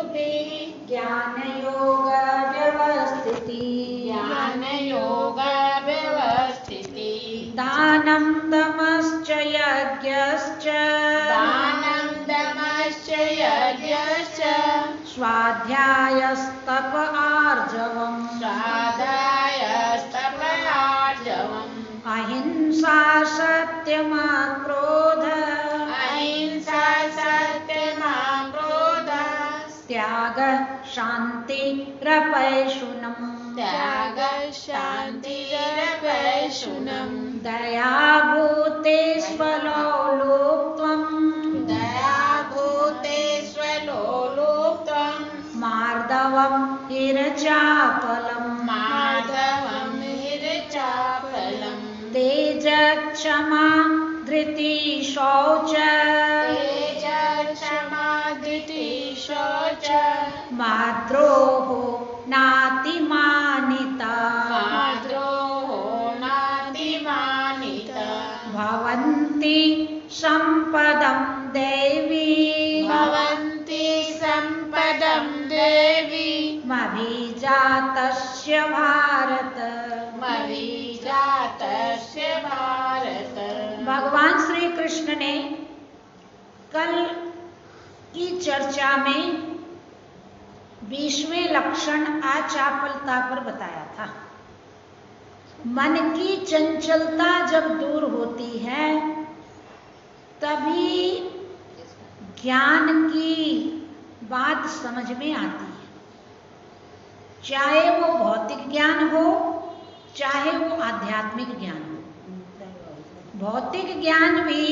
स्तुति ज्ञान योग व्यवस्थिति ज्ञान योग व्यवस्थिति दानं दमश्च यज्ञश्च दानं दमश्च यज्ञश्च स्वाध्यायस्तप आर्जवम् स्वाध्यायस्तपयार्जवम् अहिंसा सत्यमक्रोध अहिंसा सत्यमक्रोध त्याग शान्तिरपैशुनम् त्याग शान्तिरपैशुनम् दया भूतेष्वलोलुप्त्वम् दया भूतेष्वलोलुप्त्वम् मार्दवम् हिरचापलम् माधवम् हिरचापलम् तेजक्षमा धृति शौच तेज क्षमा धृति शौच माद्रोः नातिमानिता माद्रोहो नातिमानिता भवन्ति सम्पदं देवी भवन्ति सम्पदं देवी मभिजातस्य भारत। मरीजातस्य भारत। भगवान श्री कृष्ण ने कल की चर्चा में 20वें लक्षण अचापलता पर बताया था। मन की चंचलता जब दूर होती है तभी ज्ञान की बात समझ में आती है, चाहे वो भौतिक ज्ञान हो चाहे वो आध्यात्मिक ज्ञान हो। भौतिक ज्ञान भी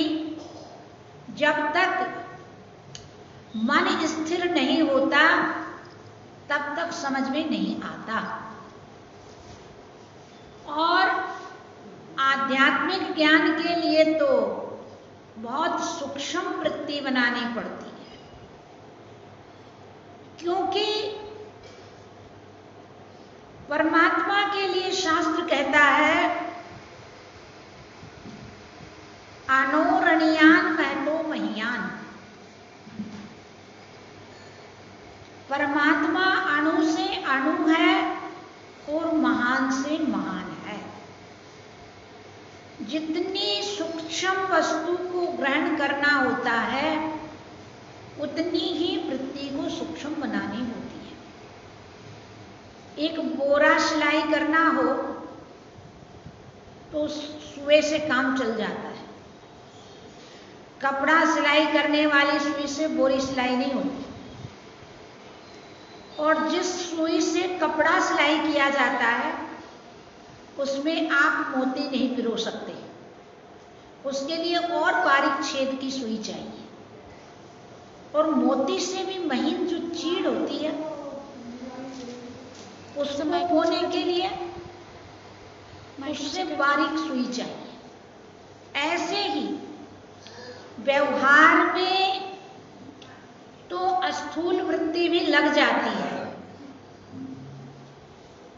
जब तक मन स्थिर नहीं होता तब तक समझ में नहीं आता, और आध्यात्मिक ज्ञान के लिए तो बहुत सूक्ष्म वृत्ति बनानी पड़ती है, क्योंकि परमात्मा के लिए शास्त्र कहता है अनोरणीयान महतो महियान। परमात्मा अणु से अणु है और महान से महान है। जितनी सूक्ष्म वस्तु को ग्रहण करना होता है उतनी ही वृत्ति को सूक्ष्म बनानी होती है। एक बोरा सिलाई करना हो तो सुई से काम चल जाता है, कपड़ा सिलाई करने वाली सुई से बोरी सिलाई नहीं होती, और जिस सुई से कपड़ा सिलाई किया जाता है उसमें आप मोती नहीं पिरो सकते, उसके लिए और बारीक छेद की सुई चाहिए, और मोती से भी महीन जो चीड़ होती है उसको बोने के लिए उससे बारीक सुई चाहिए। ऐसे ही व्यवहार में तो स्थूल वृत्ति भी लग जाती है,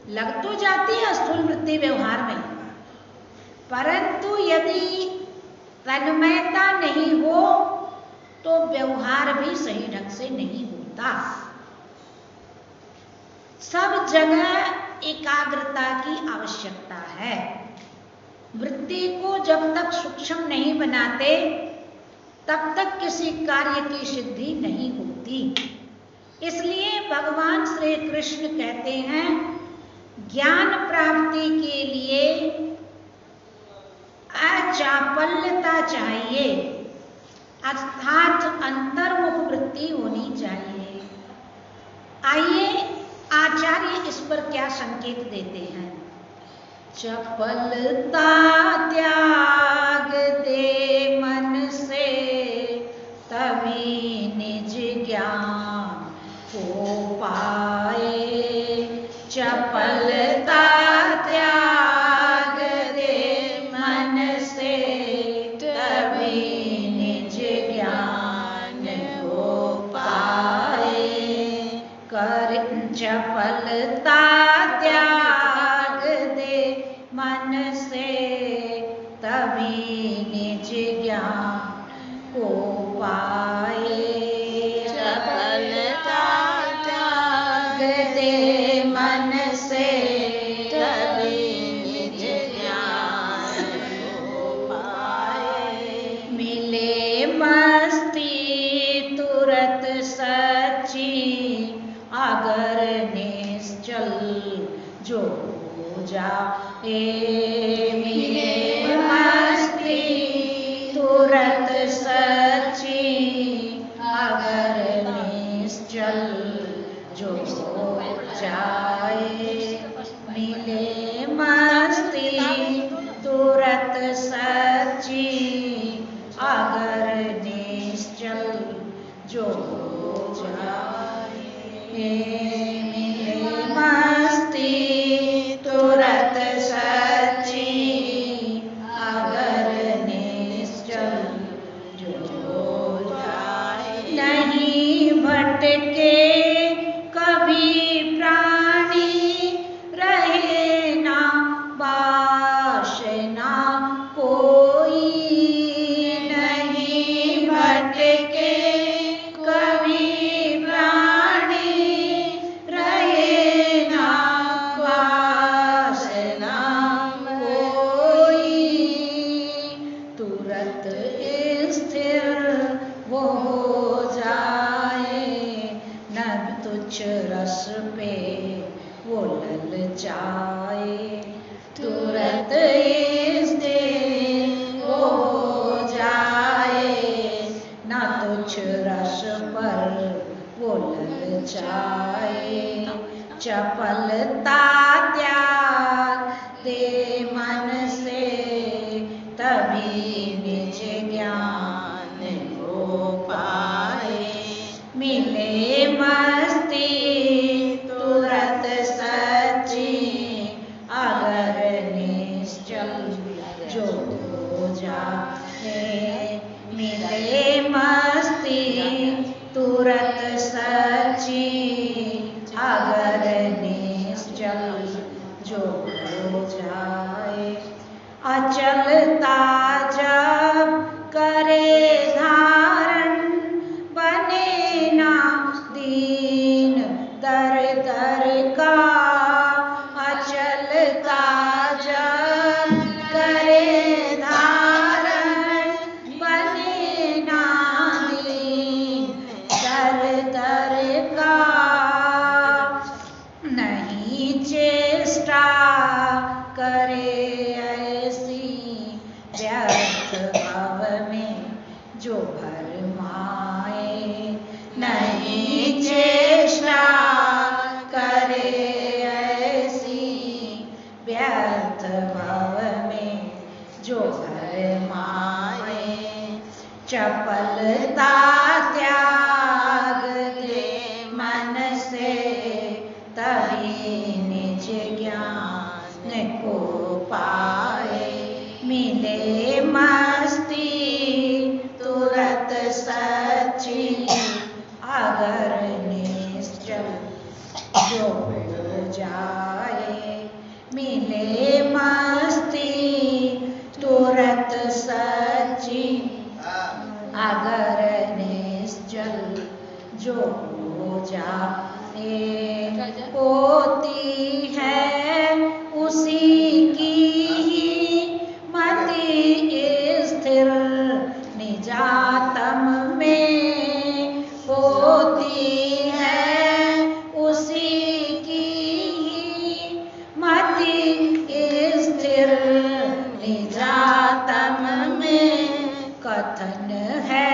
लग तो जाती है स्थूल वृत्ति व्यवहार में, परंतु यदि तन्मयता नहीं हो तो व्यवहार भी सही ढंग से नहीं होता। सब जगह एकाग्रता की आवश्यकता है। वृत्ति को जब तक सूक्ष्म नहीं बनाते तब तक किसी कार्य की सिद्धि नहीं होती। इसलिए भगवान श्री कृष्ण कहते हैं ज्ञान प्राप्ति के लिए अचापल्यता चाहिए, अर्थात अंतर्मुख वृत्ति होनी चाहिए। आइए आचार्य इस पर क्या संकेत देते हैं। चपलता त्याग दे मन से तभी निज ज्ञान हो पाए। चपलता त्याग दे मन से तभी निज ज्ञान हो पाए। कर चपलता त्याग दे मन से तभी निज ज्ञान हो पाए। चपलता सच्ची अगर निश्चल जो हो जाए मिले मस्ती तुरंत सच्ची अगर निश्चल जो हो जाए मिले मस्ती तुरंत सच्ची अगर निश्चल जो हो जाए मिले मस्ती तुरंत सच्ची अगर निश्चल जो हो जाए नहीं भटके कभी प्राणी रहे ना बासना कोई नहीं भटके कभी प्राणी रहे ना बासना कोई तुरंत स्थिर वो हो जाए नभ तुच्छ रस पे वो ललचाए तुरंत स्थिर वो हो जाए न तुच्छ रस पर वो ललचाए चपलता त्याग दे मन से तभी निज ज्ञान हो पाए मिले मस्ती तुरंत सच्ची अगर निश्चल जो हो जाए मिले मस्ती तुरंत सच्ची अगर निश्चल जो हो जाए अचलता जब करे धारण बने ना दीन दर दर का अचलता जब करे धारण बने ना दीन दर दर का नहीं चेष्टा करे ऐसी व्यर्थ भव में जो भरमाए नहीं चेष्टा करे ऐसी व्यर्थ भव में जो भरमाए चपलता त्याग दे मन से तभी निज ज्ञान को पाए मिले मस्ती तुरंत सच्ची अगर निश्चल जो हो जाए मिले मस्ती तुरंत सच्ची अगर निश्चल जो हो जाए होती है उसी की ही मति स्थिर निजातम में होती है उसी की ही मति स्थिर निजातम में कथन है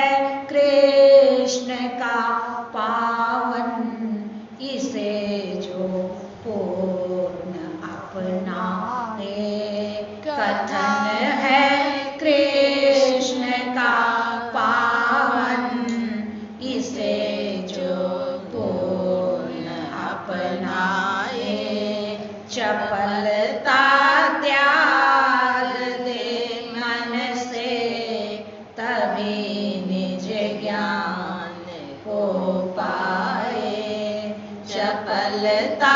कृष्ण का पावन इसे जो पूर्ण अपनाए कथन है कृष्ण का पावन इसे जो पूर्ण अपनाए चपलता त्याग दे मन से तभी निज ज्ञान को पाए चपलता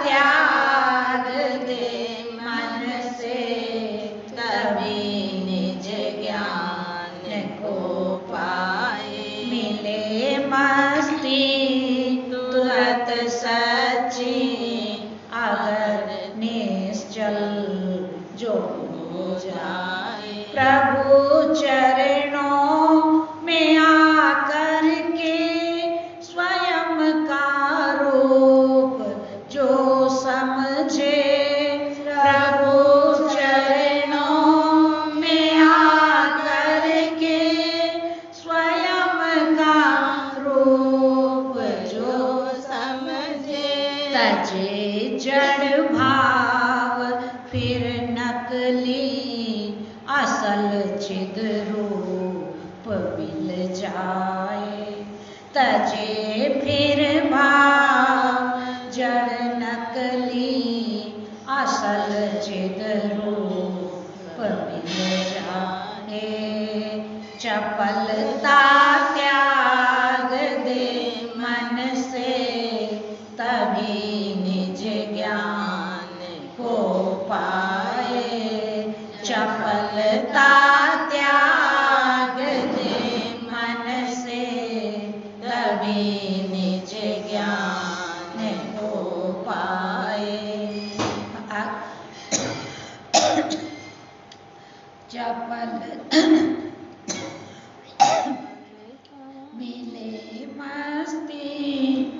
त्याग दे मन से तभी निज ज्ञान को पाए मिले मस्ती तुरंत सच्ची अगर निश्चल जो हो जाए प्रभु चरणों में आकर के तजे जड़ भाव फिर नकली, असल चिद रूप मिल जाए। तजे फिर भाव जड़ नकली, असल चिद रूप मिल जाए। चपलता त्याग दे मन से, तभी निज ज्ञान को पाए। चपलता त्याग दे मन से, तभी निज ज्ञान को पाए। चपल मिले मस्ती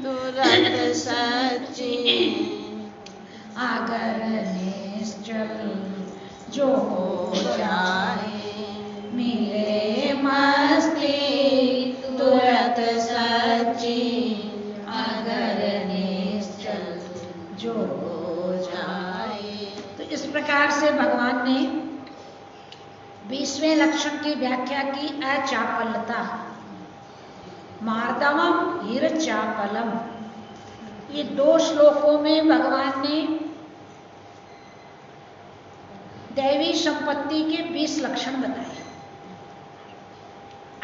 तुरंत सच्ची, अगर निश्चल जो हो जाए। मिले मस्ती तुरंत सच्ची, अगर निश्चल जो हो जाए। तो इस प्रकार से भगवान ने 20वें लक्षण की व्याख्या की, अचापलता। मार्दवम हिरचापलम, ये 2 श्लोकों में भगवान ने दैवी संपत्ति के 20 लक्षण बताए।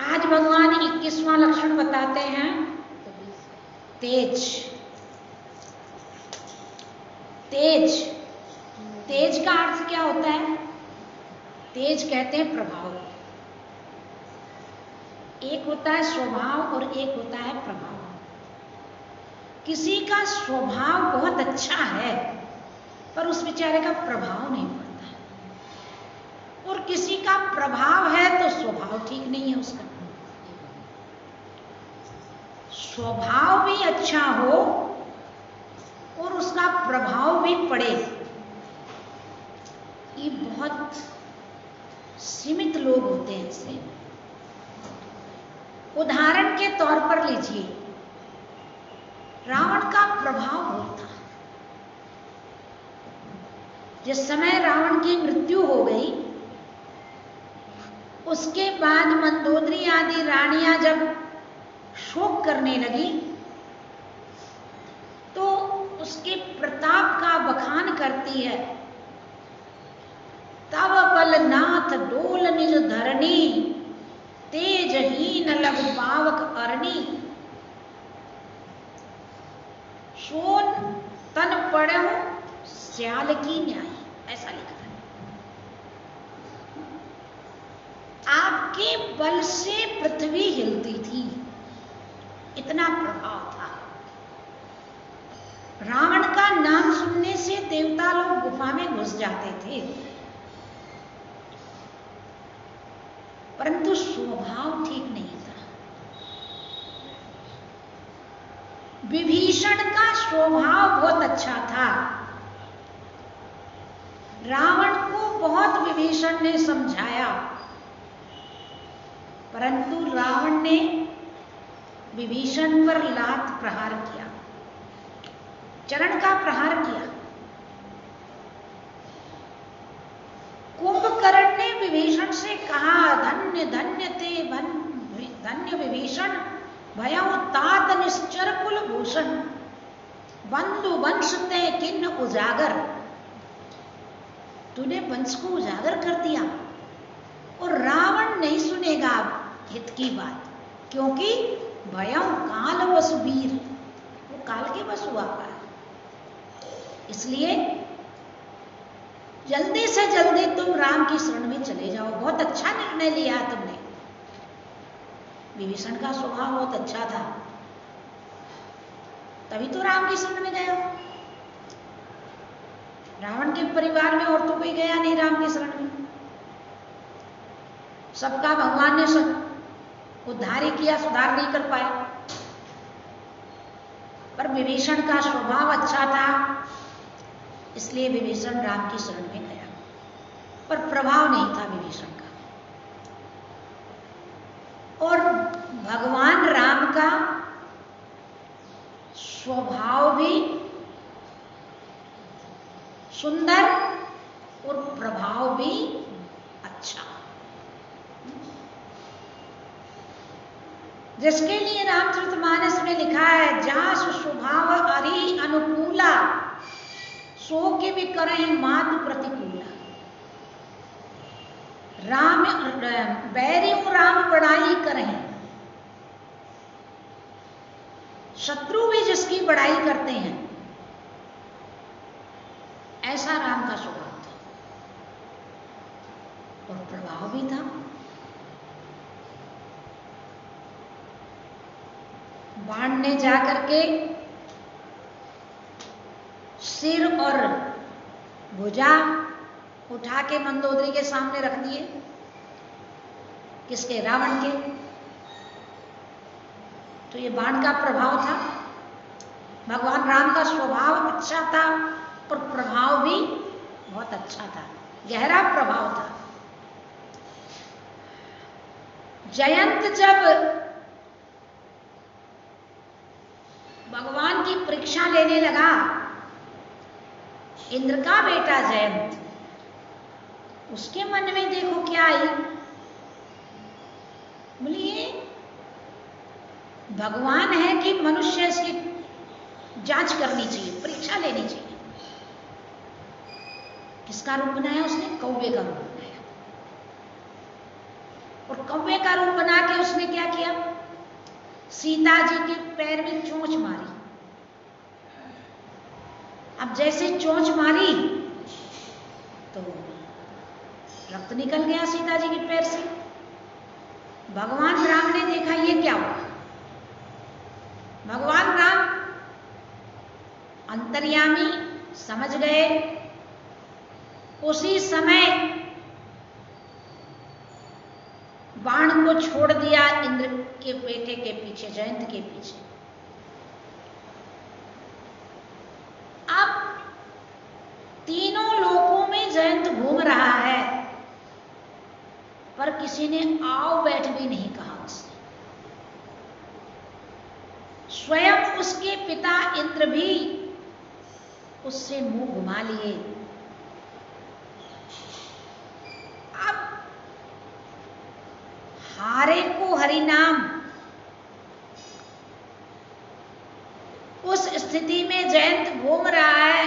आज भगवान 21वां लक्षण बताते हैं, तेज। तेज, तेज का अर्थ क्या होता है? तेज कहते हैं प्रभाव। एक होता है स्वभाव और एक होता है प्रभाव। किसी का स्वभाव बहुत अच्छा है पर उस बेचारे का प्रभाव नहीं पड़ता, और किसी का प्रभाव है तो स्वभाव ठीक नहीं है उसका। स्वभाव भी अच्छा हो और उसका प्रभाव भी पड़े, ये बहुत सीमित लोग होते हैं ऐसे। उदाहरण के तौर पर लीजिए, रावण का प्रभाव बहुत था। जिस समय रावण की मृत्यु हो गई, उसके बाद मंदोदरी आदि रानियां जब शोक करने लगी तो उसके प्रताप का बखान करती है। तब बलनाथ डोल निज धरणी, तेजहीन लघु पावक अरणी। सोन तन पड़हु स्याल की न्याय, ऐसा लिखा है। आपके बल से पृथ्वी हिलती थी, इतना प्रभाव था। रावण का नाम सुनने से देवता लोग गुफा में घुस जाते थे, परंतु स्वभाव ठीक नहीं था। विभीषण का स्वभाव बहुत अच्छा था। रावण को बहुत विभीषण ने समझाया, परंतु रावण ने विभीषण पर लात प्रहार किया, चरण का प्रहार किया। कुंभकर्ण ने विभीषण से कहा, धन्य धन्य ते धन्य विभीषण, भयउ तात निश्चर कुल भूषण, बंधु वंश ते किन्न उजागर। तूने वंश को उजागर कर दिया। और रावण नहीं सुनेगा हित की बात, क्योंकि भयउ काल वसुबीर, वो काल के वश हुआ है। इसलिए जल्दी से जल्दी तुम राम की शरण में चले जाओ। बहुत अच्छा निर्णय लिया तुमने। विभीषण का स्वभाव बहुत अच्छा था, तभी तो राम की शरण में गया। रावण के परिवार में और तो कोई गया नहीं राम की शरण में। सबका भगवान ने सब उद्धार ही किया, सुधार नहीं कर पाए। पर विभीषण का स्वभाव अच्छा था, इसलिए विभीषण राम की शरण में गया, पर प्रभाव नहीं था विभीषण का। और भगवान राम का स्वभाव भी सुंदर और प्रभाव भी अच्छा, जिसके लिए रामचरितमानस में लिखा है, जासु स्वभाव हरि अनुकूला, सो के भी करें मातु प्रतिकूला। राम बैरी राम बड़ाई करें, शत्रु भी जिसकी बड़ाई करते हैं, ऐसा राम का स्वभाव था और प्रभाव भी था। बाण ने जाकर के सिर और भुजा उठा के मंदोदरी के सामने रख दिए। किसके? रावण के। तो ये बाण का प्रभाव था। भगवान राम का स्वभाव अच्छा था और प्रभाव भी बहुत अच्छा था, गहरा प्रभाव था। जयंत जब भगवान की परीक्षा लेने लगा, इंद्र का बेटा जयंत, उसके मन में देखो क्या आई, बोलिए भगवान है कि मनुष्य, इसकी जांच करनी चाहिए, परीक्षा लेनी चाहिए। किसका रूप बनाया उसने? कौवे का रूप बनाया। और कौवे का रूप बना के उसने क्या किया? सीता जी के पैर में चोंच मारी। अब जैसे चोंच मारी तो रक्त निकल गया सीता जी के पैर से। भगवान राम ने देखा ये क्या हुआ। भगवान राम अंतर्यामी समझ गए। उसी समय बाण को छोड़ दिया इंद्र के बेटे के पीछे, जयंत के पीछे। अब तीनों लोकों में जयंत घूम रहा है, पर किसी ने आओ बैठ भी नहीं कहा उससे। स्वयं उसके पिता इंद्र भी उससे मुंह घुमा लिए। अब हारे को हरिनाम, उस स्थिति में जयंत घूम रहा है,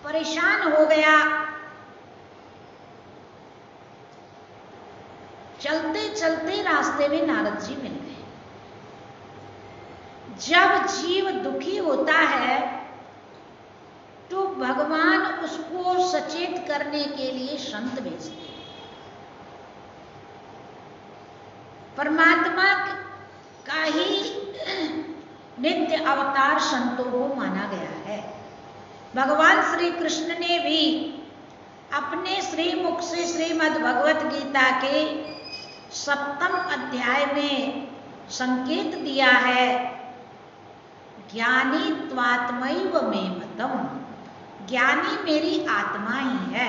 परेशान हो गया। चलते चलते रास्ते में नारद जी मिल गए। जब जीव दुखी होता है तो भगवान उसको सचेत करने के लिए संत भेजते हैं। परमात्मा का ही नित्य अवतार संतों को माना गया है। भगवान श्री कृष्ण ने भी अपने श्रीमुख से श्रीमद् भगवत गीता के 7वें अध्याय में संकेत दिया है, ज्ञानी त्वात्मैव मे मतम, ज्ञानी मेरी आत्मा ही है।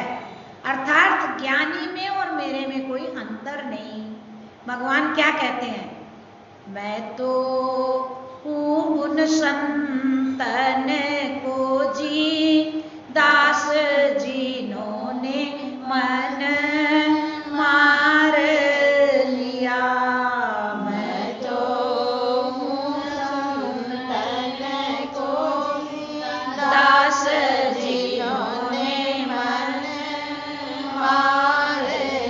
अर्थात ज्ञानी में और मेरे में कोई अंतर नहीं। भगवान क्या कहते हैं? मैं तो हूँ उन संतन को जी दास जिन्होंने मन मार लिया। मैं तो हूँ संतन को दास जिन्होंने मन मार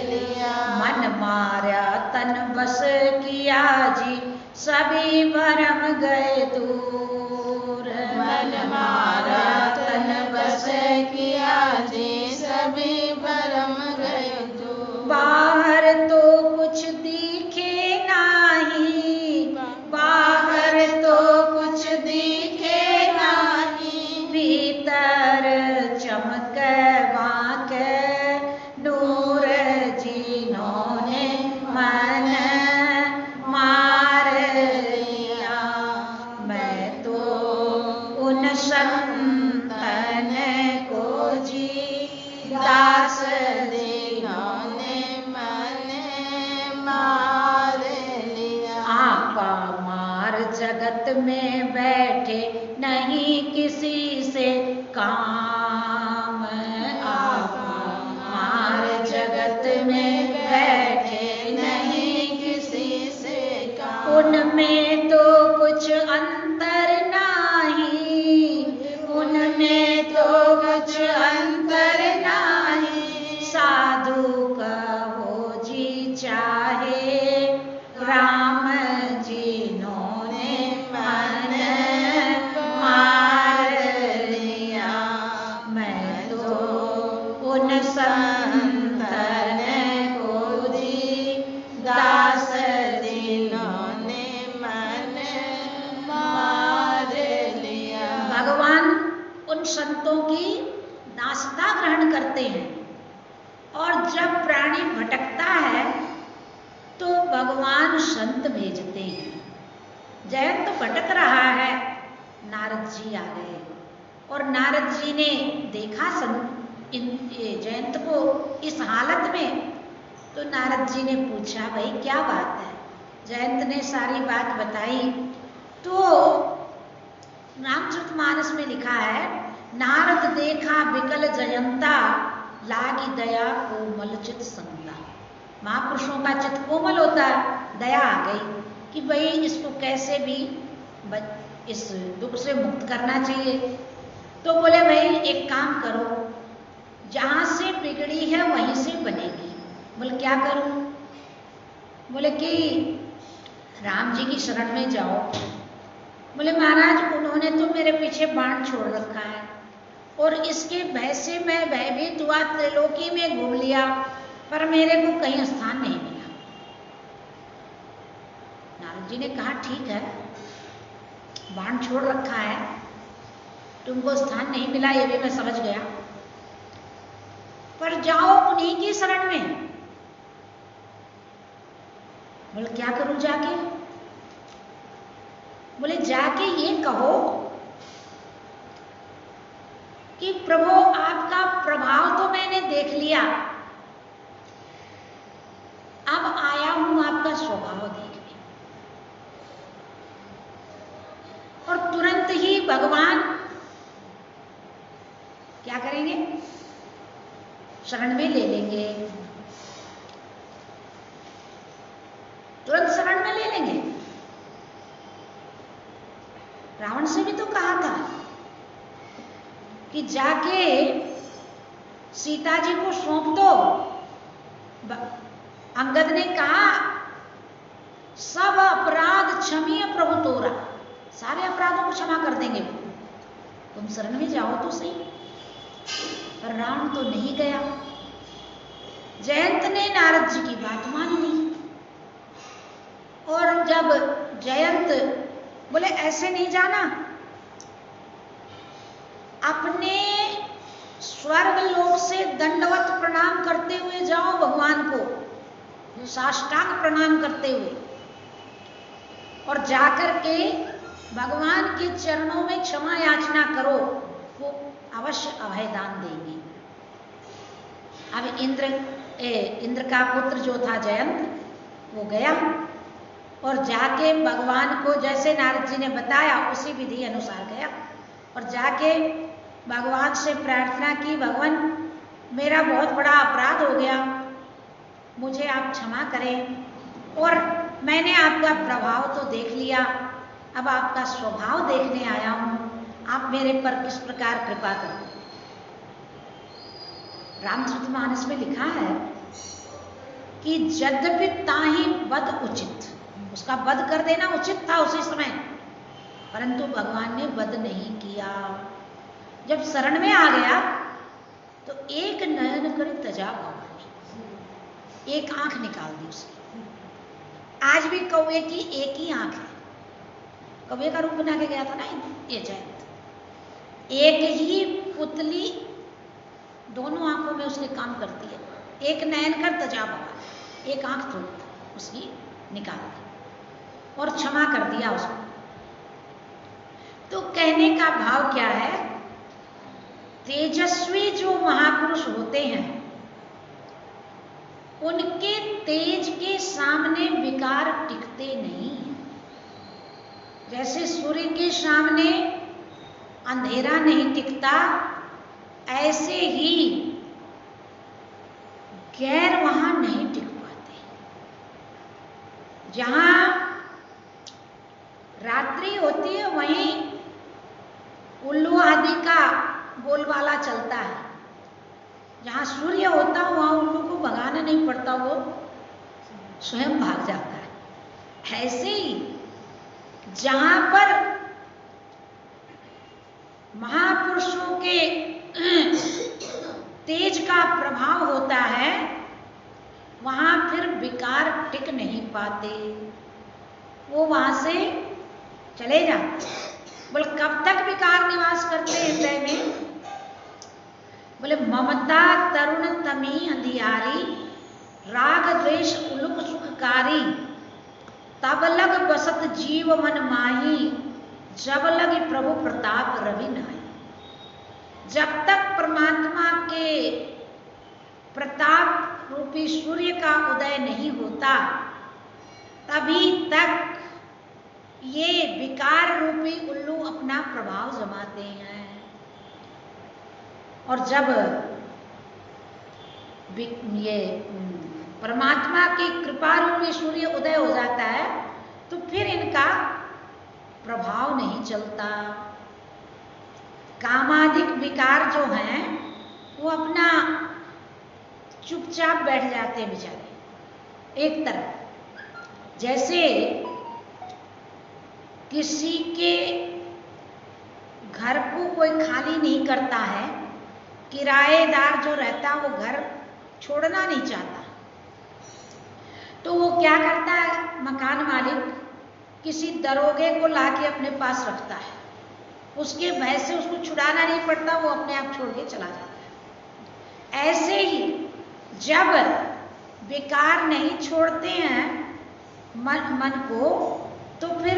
लिया। मन मारा तन बस किया जी, सभी भरम गए दूर। मन मारा तन बस किया जी, सभी भरम गए दूर। बाहर तो कुछ दिखे नाही, बाहर तो कुछ दिखे नाही, भीतर चमक वाक नूर जिन्होंने मन मार लिया। मैं तो जगत में बैठे नहीं किसी से काम। आप हमारे जगत में बैठे नहीं किसी से काम। उनमें तो कुछ अंतर नाही, उनमें तो कुछ अंतर नाही। साधु कहो जी चाहे राम जिन्होंने मन मार लिया। मैं तो उन संतन को जी दास जिन्होंने मन मार लिया। भगवान उन संतों की दासता ग्रहण करते हैं, और जब प्राणी भटकता है तो भगवान संत भेजते हैं। जयंत भटक रहा है, नारद जी आ गए, और नारद जी ने देखा जयंत को इस हालत में, तो नारद जी ने पूछा भाई क्या बात है। जयंत ने सारी बात बताई। तो रामचरितमानस में लिखा है, नारद देखा बिकल जयंता, लागी दया कोमल चित संता। महापुरुषों का चित कोमल होता है, दया आ गई कि भाई इसको कैसे भी इस दुख से मुक्त करना चाहिए। तो बोले भाई एक काम करो, जहां से बिगड़ी है वहीं से बनेगी। बोले क्या करूं? बोले कि राम जी की शरण में जाओ। बोले महाराज उन्होंने तो मेरे पीछे बाण छोड़ रखा है, और इसके भय से मैं भयभीत हुआ, त्रिलोकी में घूम लिया, पर मेरे को कहीं स्थान नहीं मिला। नारद जी ने कहा ठीक है, बाण छोड़ रखा है, तुमको स्थान नहीं मिला ये भी मैं समझ गया, पर जाओ उन्हीं की शरण में। बोले क्या करूं जाके? बोले जाके ये कहो कि प्रभु आपका प्रभाव तो मैंने देख लिया, अब आया हूं आपका स्वभाव देखने। और तुरंत ही भगवान क्या करेंगे? शरण में ले लेंगे, तुरंत शरण में ले लेंगे। रावण से भी तो कहा था कि जाके सीता जी को सौंप दो। अंगद ने कहा सब अपराध क्षमीय प्रभु तोरा, सारे अपराधों को क्षमा कर देंगे, तुम शरण में जाओ तो सही। पर रावण तो नहीं गया। जयंत ने नारद जी की बात मान ली, और जब जयंत बोले ऐसे नहीं जाना, अपने स्वर्ग लोक से दंडवत प्रणाम करते हुए जाओ भगवान को, साष्टांग प्रणाम करते हुए, और जाकर के भगवान के चरणों में क्षमा याचना करो, वो अवश्य अभयदान देंगे। अब इंद्र का पुत्र जो था जयंत, वो गया और जाके भगवान को जैसे नारद जी ने बताया उसी विधि अनुसार गया, और जाके भगवान से प्रार्थना की, भगवान मेरा बहुत बड़ा अपराध हो गया, मुझे आप क्षमा करें, और मैंने आपका प्रभाव तो देख लिया, अब आपका स्वभाव देखने आया हूं, आप मेरे पर किस प्रकार कृपा करें। रामचरितमानस में लिखा है कि यद्यपि ताहि वध उचित, उसका वध कर देना उचित था उसी समय, परंतु भगवान ने वध नहीं किया। जब शरण में आ गया तो एक नयन कर तजा, एक आंख निकाल दी उसकी। आज भी कौवे की एक ही आंख है, कौवे का रूप बना के गया था ना ये जयंत। एक ही पुतली दोनों आंखों में उसके काम करती है, एक नयन कर तजा बाबा, एक आंख तुरंत उसकी निकाल दी और क्षमा कर दिया उसको। तो कहने का भाव क्या है, तेजस्वी जो महापुरुष होते हैं उनके तेज के सामने विकार टिकते नहीं हैं। जैसे सूर्य के सामने अंधेरा नहीं टिकता, ऐसे ही गैर वहां नहीं टिक पाते। जहां रात्रि होती है वहीं उल्लू आदि का बोलबाला चलता है। जहां सूर्य होता है वहां उल्लू को भगाना नहीं पड़ता, वो स्वयं भाग जाता है। ऐसे ही जहां पर महापुरुषों के तेज का प्रभाव होता है वहां फिर विकार टिक नहीं पाते, वो वहां से चले जाते। बोले कब तक विकार निवास करते हैं हृदय में? बोले ममता तरुण तमी अंधियारी, राग द्वेष उलुक सुखकारी, तब लग बसत जीव मन माही, जब लगी प्रभु प्रताप रवि नाई। जब तक परमात्मा के प्रताप रूपी सूर्य का उदय नहीं होता तभी तक ये विकार रूपी उल्लू अपना प्रभाव जमाते हैं। और जब ये परमात्मा की कृपा रूपी सूर्य उदय हो जाता है तो फिर इनका प्रभाव नहीं चलता। कामाधिक विकार जो हैं वो अपना चुपचाप बैठ जाते हैं बेचारे एक तरफ। जैसे किसी के घर को कोई खाली नहीं करता है, किराएदार जो रहता है वो घर छोड़ना नहीं चाहता, तो वो क्या करता है, मकान मालिक किसी दरोगे को लाके अपने पास रखता है, उसके भय से उसको छुड़ाना नहीं पड़ता, वो अपने आप छोड़ के चला जाता है। ऐसे ही जब विकार नहीं छोड़ते हैं मन को, तो फिर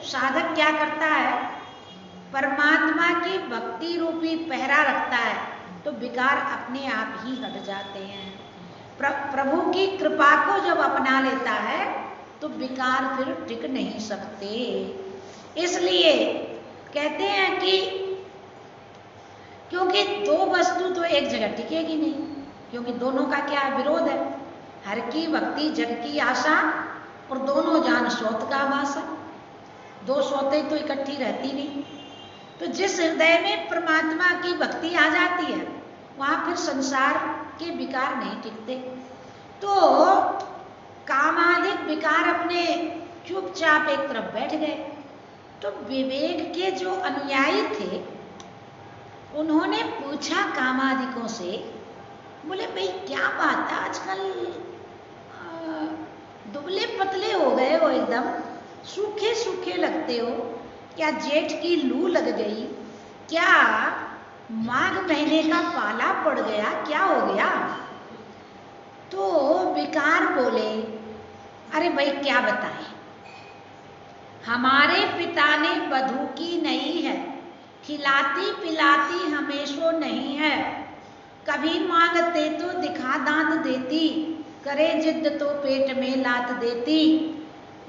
साधक क्या करता है, परमात्मा की भक्ति रूपी पहरा रखता है, तो विकार अपने आप ही हट जाते हैं। प्रभु की कृपा को जब अपना लेता है तो विकार फिर टिक नहीं सकते। इसलिए कहते हैं कि क्योंकि दो वस्तु तो एक जगह टिकेगी नहीं, क्योंकि दोनों का क्या विरोध है, हर की भक्ति जग की आशा और दोनों जान सौत का वासा। दो सौतें तो इकट्ठी रहती नहीं। तो जिस हृदय में परमात्मा की भक्ति आ जाती है वहां फिर संसार के विकार नहीं टिकते। तो कामाधिक विकार अपने चुपचाप एक तरफ बैठ गए। तो विवेक के जो अनुयायी थे उन्होंने पूछा कामादिकों से, बोले भाई क्या बात है, आजकल दुबले पतले हो गए हो, एकदम सूखे सूखे लगते हो, क्या जेठ की लू लग गई, क्या माघ महीने का पाला पड़ गया, क्या हो गया? तो विकार बोले, अरे भाई क्या बताएं, हमारे पिता ने बधू की नहीं है, खिलाती पिलाती हमेशा नहीं है, कभी मांगते तो दिखा दांत देती, करे जिद तो पेट में लात देती,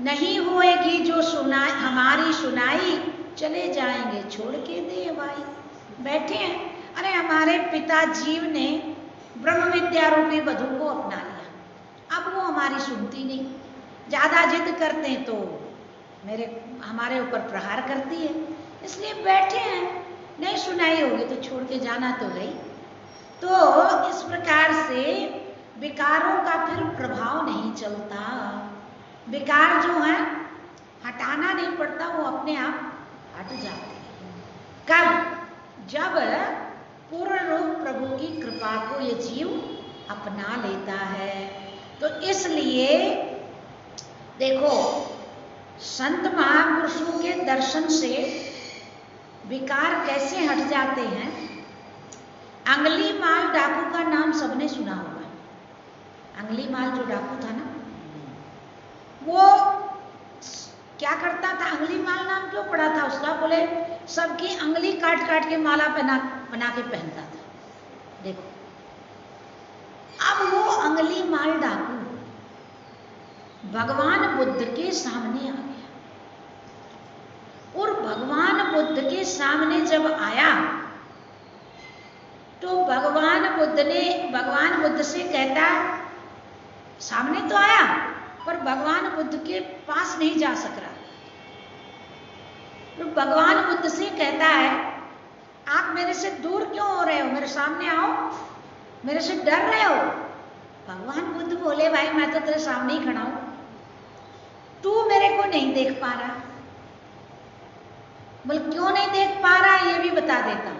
नहीं होएगी जो सुना हमारी सुनाई, चले जाएंगे छोड़ के दे भाई। बैठे हैं, अरे हमारे पिता जीव ने ब्रह्म विद्या रूपी वधू को अपना लिया, अब वो हमारी सुनती नहीं, ज्यादा जिद करते हैं तो हमारे ऊपर प्रहार करती है, इसलिए बैठे हैं, नहीं सुनाई होगी तो छोड़ के जाना तो गई। तो इस प्रकार से विकारों का फिर प्रभाव नहीं चलता। विकार जो है हटाना नहीं पड़ता, वो अपने आप हट जाते हैं। कब? जब पूर्ण रूप प्रभु की कृपा को ये जीव अपना लेता है। तो इसलिए देखो, संत महापुरुषों के दर्शन से विकार कैसे हट जाते हैं। अंगुलीमाल डाकू का नाम सबने सुना होगा। अंगुलीमाल जो डाकू था ना, वो क्या करता था, अंगुलीमाल नाम क्यों पड़ा था उसका, बोले सबकी अंगुली काट काट के माला बना के पहनता था। देखो, अब वो अंगुलीमाल डाकू भगवान बुद्ध के सामने आ गया। भगवान बुद्ध के सामने जब आया तो भगवान बुद्ध से कहता, सामने तो आया पर भगवान बुद्ध के पास नहीं जा सक रहा। तो भगवान बुद्ध से कहता है, आप मेरे से दूर क्यों हो रहे हो, मेरे सामने आओ, मेरे से डर रहे हो। भगवान बुद्ध बोले, भाई मैं तो तेरे सामने ही खड़ा हूं, तू मेरे को नहीं देख पा रहा। बोल क्यों नहीं देख पा रहा, ये भी बता देता हूं।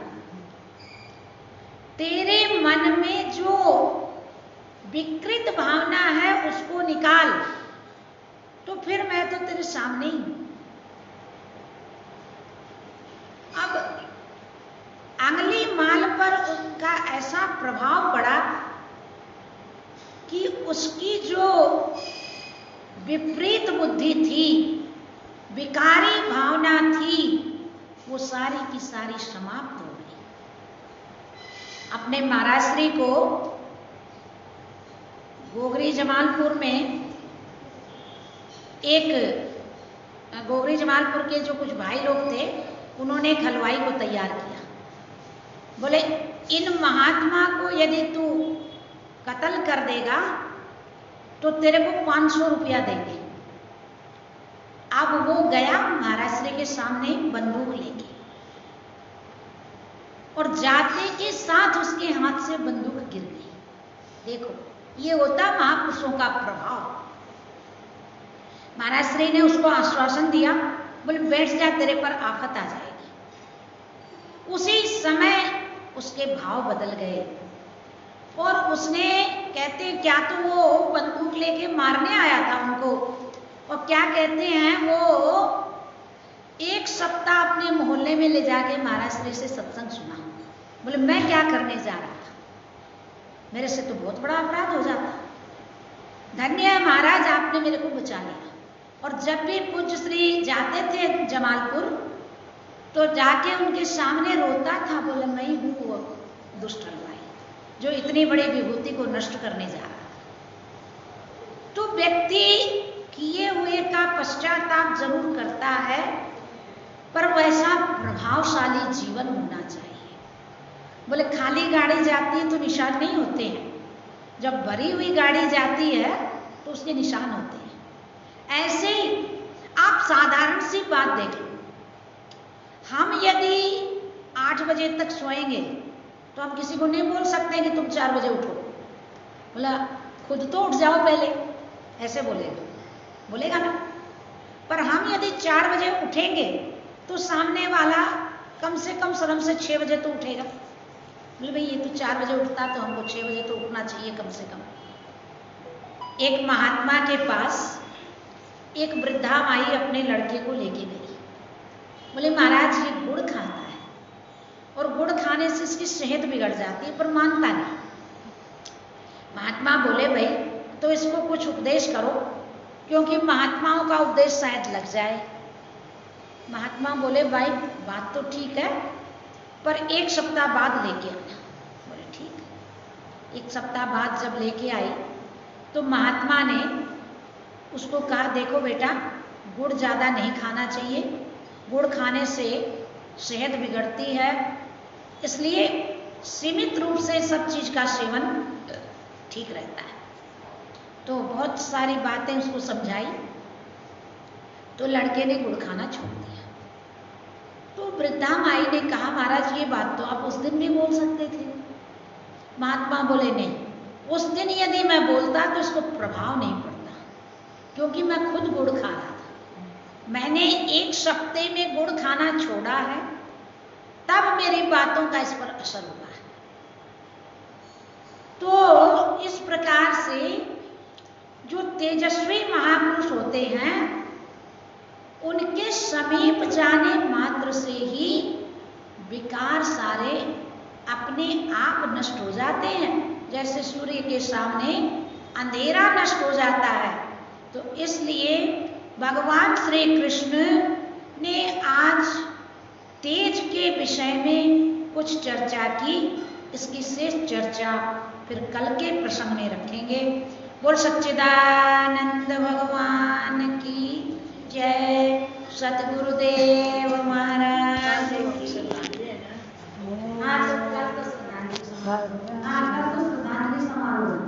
तेरे मन में जो विकृत भावना है उसको निकाल, तो फिर मैं तो तेरे सामने ही हूं। अब अंगुली माल पर उसका ऐसा प्रभाव पड़ा कि उसकी जो विपरीत बुद्धि थी, विकारी भावना थी, वो सारी की सारी समाप्त हो गई। अपने महाराज श्री को गोगरी जमालपुर में गोगरी जमालपुर के जो कुछ भाई लोग थे, उन्होंने एक हलवाई को तैयार किया। बोले इन महात्मा को यदि तू कत्ल कर देगा तो तेरे को 500 रुपया देंगे। अब वो गया महाराज श्री के सामने बंदूक लेके, और जाते के साथ उसके हाथ से बंदूक गिर गई। देखो, ये होता महापुरुषों का प्रभाव। महाराज श्री ने उसको आश्वासन दिया, बोले बैठ जा, तेरे पर आफत आ जाएगी। उसी समय उसके भाव बदल गए और उसने, कहते क्या तो वो बंदूक लेके मारने आया था उनको, और क्या कहते हैं वो 1 सप्ताह अपने मोहल्ले में ले जाके महाराज श्री से सत्संग सुना। बोले मैं क्या करने जा रहा था, मेरे से तो बहुत बड़ा अपराध हो जाता। धन्य है महाराज, आपने मेरे को बचा लिया। और जब भी पूज्य श्री जाते थे जमालपुर तो जाके उनके सामने रोता था, बोले मैं ही हूं वो दुष्ट हलवाई जो इतनी बड़ी विभूति को नष्ट करने जा रहा था। तो व्यक्ति किए हुए का पश्चाताप जरूर करता है, पर वैसा प्रभावशाली जीवन होना चाहिए। बोले खाली गाड़ी जाती है तो निशान नहीं होते हैं, जब भरी हुई गाड़ी जाती है तो उसके निशान होते हैं। ऐसे ही आप साधारण सी बात देख लो, हम यदि 8 बजे तक सोएंगे तो हम किसी को नहीं बोल सकते कि तुम 4 बजे उठो। बोला खुद तो उठ जाओ पहले, ऐसे बोलेगा ना। पर हम यदि 4 बजे उठेंगे तो सामने वाला कम से कम शर्म से 6 बजे तो उठेगा। बोले भाई ये तो 4 बजे उठता, तो हमको 6 बजे तो उठना चाहिए कम से कम। एक महात्मा के पास एक वृद्धा माई अपने लड़के को लेके गई। बोले महाराज ये गुड़ खाता है और गुड़ खाने से इसकी सेहत बिगड़ जाती है, पर मानता नहीं। महात्मा बोले भाई तो इसको कुछ उपदेश करो, क्योंकि महात्माओं का उपदेश शायद लग जाए। महात्मा बोले भाई बात तो ठीक है, पर 1 सप्ताह बाद लेके आना। बोले ठीक। 1 सप्ताह बाद जब लेके आई तो महात्मा ने उसको कहा, देखो बेटा गुड़ ज़्यादा नहीं खाना चाहिए, गुड़ खाने से सेहत बिगड़ती है, इसलिए सीमित रूप से सब चीज़ का सेवन ठीक रहता है। तो बहुत सारी बातें उसको समझाई, तो लड़के ने गुड़ खाना छोड़ दिया। तो वृद्धा माई ने कहा महाराज ये बात तो आप उस दिन भी बोल सकते थे। महात्मा बोले नहीं, उस दिन यदि मैं बोलता तो इसको प्रभाव नहीं पड़ता, क्योंकि मैं खुद गुड़ खा रहा था। मैंने 1 सप्ते में गुड़ खाना छोड़ा है, तब मेरी बातों का इस पर असर हुआ है। तो इस प्रकार से जो तेजस्वी महापुरुष होते हैं, उनके समीप जाने मात्र से ही विकार सारे अपने आप नष्ट हो जाते हैं। जैसे सूर्य के सामने अंधेरा नष्ट हो जाता है। तो इसलिए भगवान श्री कृष्ण ने आज तेज के विषय में कुछ चर्चा की। इसकी शेष चर्चा फिर कल के प्रसंग में रखेंगे। बोल सच्चिदानंद भगवान की जय। सतगुरुदेव महाराज की। हाँ, कल तो श्रद्धांजलि समारोह।